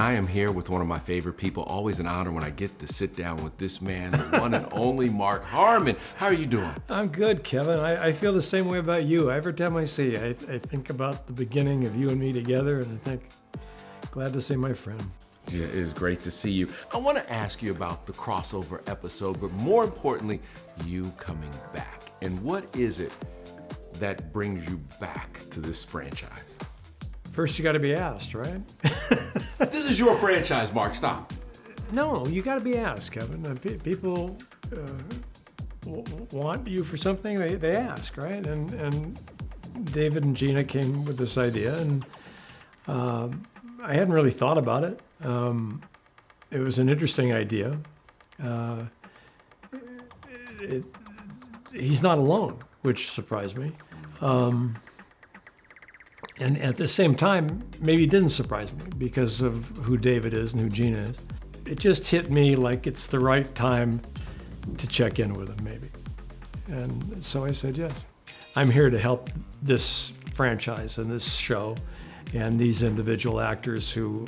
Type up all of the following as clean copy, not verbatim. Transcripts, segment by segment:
I am here with one of my favorite people. Always an honor when I get to sit down with this man, the one and only Mark Harmon. How are you doing? I'm good, Kevin. I feel the same way about you. Every time I see you, I think about the beginning of you and me together, and I think, glad to see my friend. Yeah, it is great to see you. I want to ask you about the crossover episode, but more importantly, you coming back. And what is it that brings you back to this franchise? First, you got to be asked, right? This is your franchise, Mark. Stop. No, you got to be asked, Kevin. People want you for something, they ask, right? And David and Gina came with this idea, and I hadn't really thought about it. It was an interesting idea. He's not alone, which surprised me. And at the same time, maybe it didn't surprise me because of who David is and who Gina is. It just hit me like it's the right time to check in with him, maybe. And so I said, yes. I'm here to help this franchise and this show and these individual actors who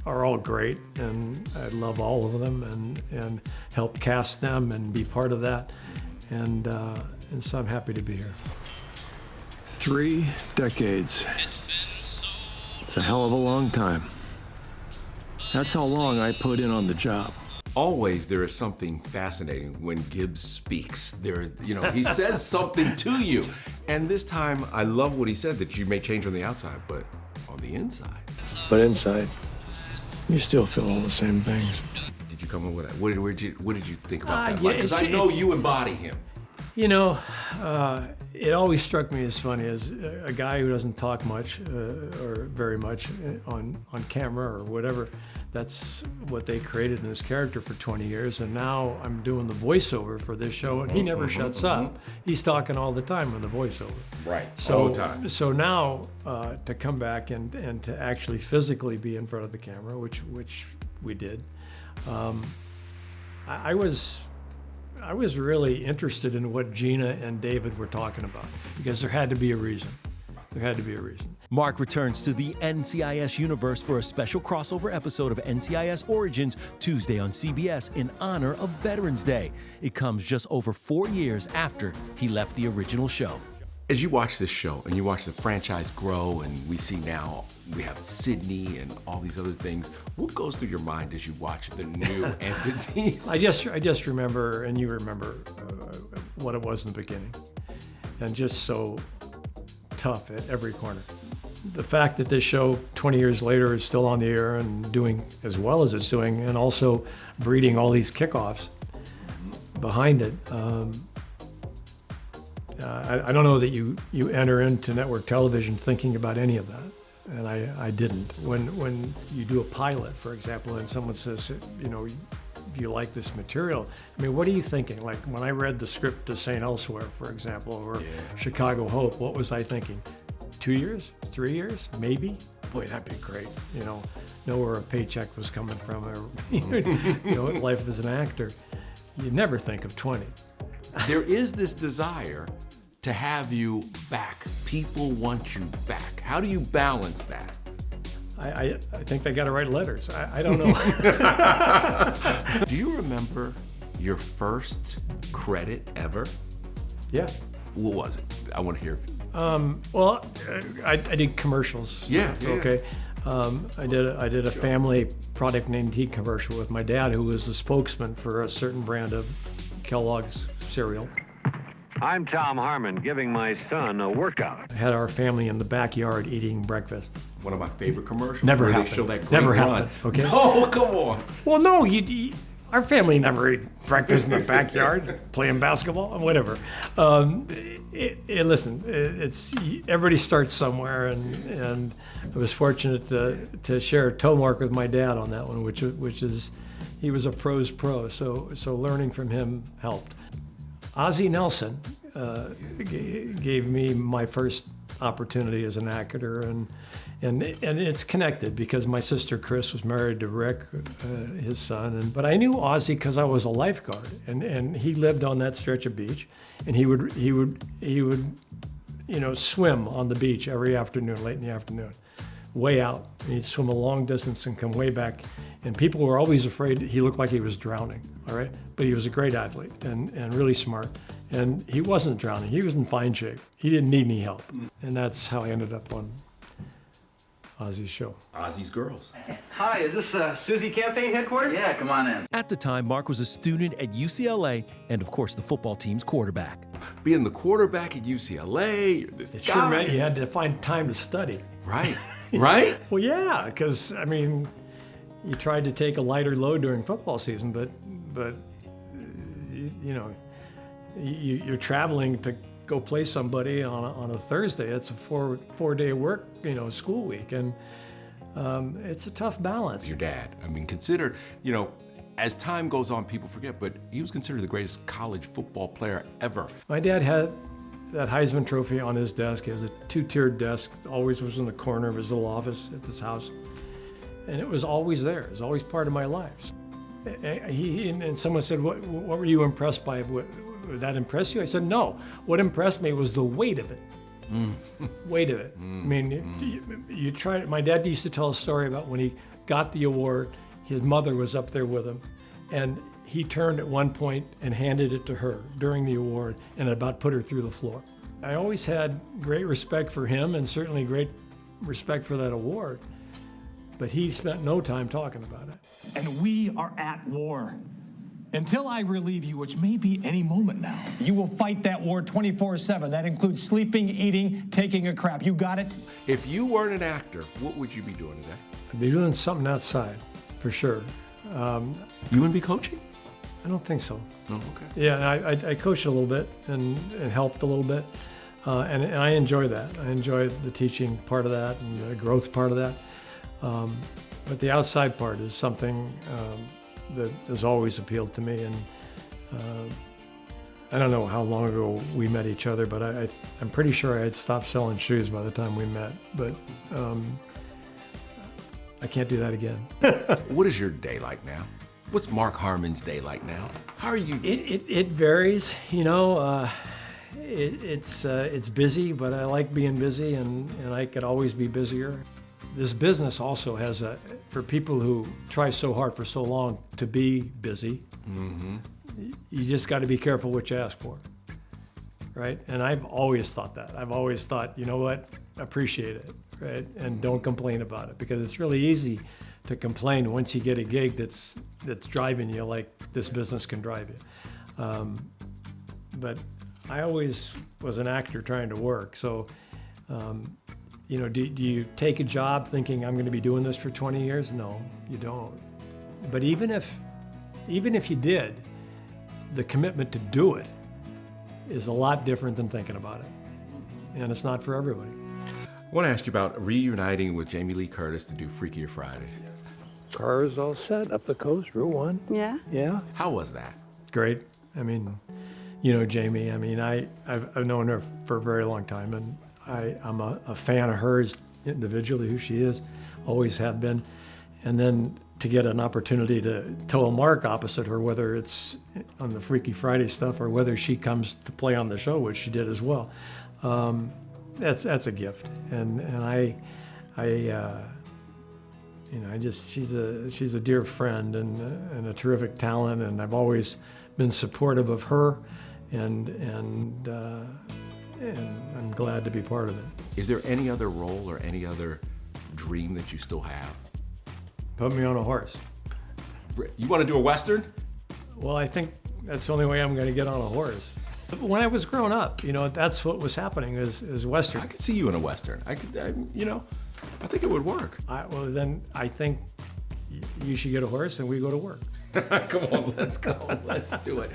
are all great, and I love all of them, and help cast them and be part of that. And so I'm happy to be here. 3 decades. It's a hell of a long time. That's how long I put in on the job. Always there is something fascinating when Gibbs speaks. He says something to you. And this time, I love what he said, that you may change on the outside, but on the inside. But inside, you still feel all the same things. Did you come up with that? What did you think about that? Yeah, Because I know you embody him. You know, it always struck me as funny as a guy who doesn't talk much or very much on camera or whatever. That's what they created in this character for 20 years. And now I'm doing the voiceover for this show, and he never shuts up. He's talking all the time on the voiceover. Right, so, all the time. So now to come back and to actually physically be in front of the camera, which we did, I was really interested in what Gina and David were talking about, because there had to be a reason. There had to be a reason. Mark returns to the NCIS universe for a special crossover episode of NCIS Origins Tuesday on CBS in honor of Veterans Day. It comes just over 4 years after he left the original show. As you watch this show and you watch the franchise grow, and we see now we have Sydney and all these other things, what goes through your mind as you watch the new entities? I just remember, and you remember what it was in the beginning, and just so tough at every corner. The fact that this show 20 years later is still on the air and doing as well as it's doing, and also breeding all these kickoffs behind it. I don't know that you enter into network television thinking about any of that, and I didn't. When you do a pilot, for example, and someone says, do you like this material? I mean, what are you thinking? Like when I read the script to St. Elsewhere, for example, or Chicago Hope, what was I thinking? 2 years? 3 years? Maybe? Boy, that'd be great. Know where a paycheck was coming from, or life as an actor. You never think of 20. There is this desire to have you back. People want you back. How do you balance that? I think they got to write letters. I don't know. Do you remember your first credit ever? Yeah. What was it? I want to hear. Well, I did commercials. Yeah. Okay. I did a family product named Heat commercial with my dad, who was the spokesman for a certain brand of Kellogg's cereal. I'm Tom Harmon, giving my son a workout. I had our family in the backyard eating breakfast. One of my favorite commercials. Never where happened. They show that great Never run. happened. Okay. No, come on. Well, no, our family never ate breakfast in the backyard, playing basketball, whatever. Listen, everybody starts somewhere, and I was fortunate to share a toe mark with my dad on that one, which is, he was a pro's pro, so learning from him helped. Ozzie Nelson gave me my first opportunity as an actor, and it's connected because my sister Chris was married to Rick, his son, but I knew Ozzie because I was a lifeguard, and he lived on that stretch of beach, and he would swim on the beach every afternoon, late in the afternoon. way out. And he'd swim a long distance and come way back. And people were always afraid he looked like he was drowning, all right? But he was a great athlete and really smart. And he wasn't drowning. He was in fine shape. He didn't need any help. And that's how I ended up on Ozzy's show. Ozzy's Girls. Hi, is this Susie Campaign headquarters? Yeah, come on in. At the time, Mark was a student at UCLA and, of course, the football team's quarterback. Being the quarterback at UCLA, you're this It guy. sure meant you had to find time to study. Right, right? Well, yeah, because, I mean, you tried to take a lighter load during football season, but you know, you're traveling to go play somebody on a Thursday. It's a four-day work, school week, and it's a tough balance. Your dad, I mean, consider, as time goes on, people forget, but he was considered the greatest college football player ever. My dad had that Heisman Trophy on his desk. He has a two-tiered desk, always was in the corner of his little office at this house. And it was always there. It was always part of my life. And someone said, what were you impressed by? Would that impress you? I said, no. What impressed me was the weight of it. Weight of it. I mean, you try. My dad used to tell a story about when he got the award, his mother was up there with him, and he turned at one point and handed it to her during the award and about put her through the floor. I always had great respect for him and certainly great respect for that award, but he spent no time talking about it. And we are at war. Until I relieve you, which may be any moment now, you will fight that war 24/7. That includes sleeping, eating, taking a crap. You got it? If you weren't an actor, what would you be doing today? I'd be doing something outside, for sure. You wouldn't be coaching? I don't think so. Oh, okay. Yeah, I coached a little bit and helped a little bit, and I enjoy that. I enjoy the teaching part of that and the growth part of that. But the outside part is something that has always appealed to me. And I don't know how long ago we met each other, but I'm pretty sure I had stopped selling shoes by the time we met. But I can't do that again. What is your day like now? What's Mark Harmon's day like now? How are you? It varies, it's busy, but I like being busy, and I could always be busier. This business also has for people who try so hard for so long to be busy, you just got to be careful what you ask for, right? And I've always thought that. I've always thought, you know what, appreciate it, right? And don't complain about it, because it's really easy to complain once you get a gig that's driving you like this business can drive you. But I always was an actor trying to work, so do you take a job thinking I'm going to be doing this for 20 years? No, you don't. But even if you did, the commitment to do it is a lot different than thinking about it, and it's not for everybody. I want to ask you about reuniting with Jamie Lee Curtis to do Freakier Friday. Car is all set up the coast, Route 1. Yeah? Yeah. How was that? Great. I mean, Jamie, I've known her for a very long time, and I'm a fan of hers individually, who she is, always have been. And then to get an opportunity to tow a mark opposite her, whether it's on the Freaky Friday stuff or whether she comes to play on the show, which she did as well, that's a gift. And she's a dear friend and a terrific talent, and I've always been supportive of her, and I'm glad to be part of it. Is there any other role or any other dream that you still have? Put me on a horse. You want to do a Western? Well, I think that's the only way I'm going to get on a horse. When I was growing up, that's what was happening is Western. I could see you in a Western. I think it would work. Well, then I think you should get a horse and we go to work. Come on, let's go. Let's do it.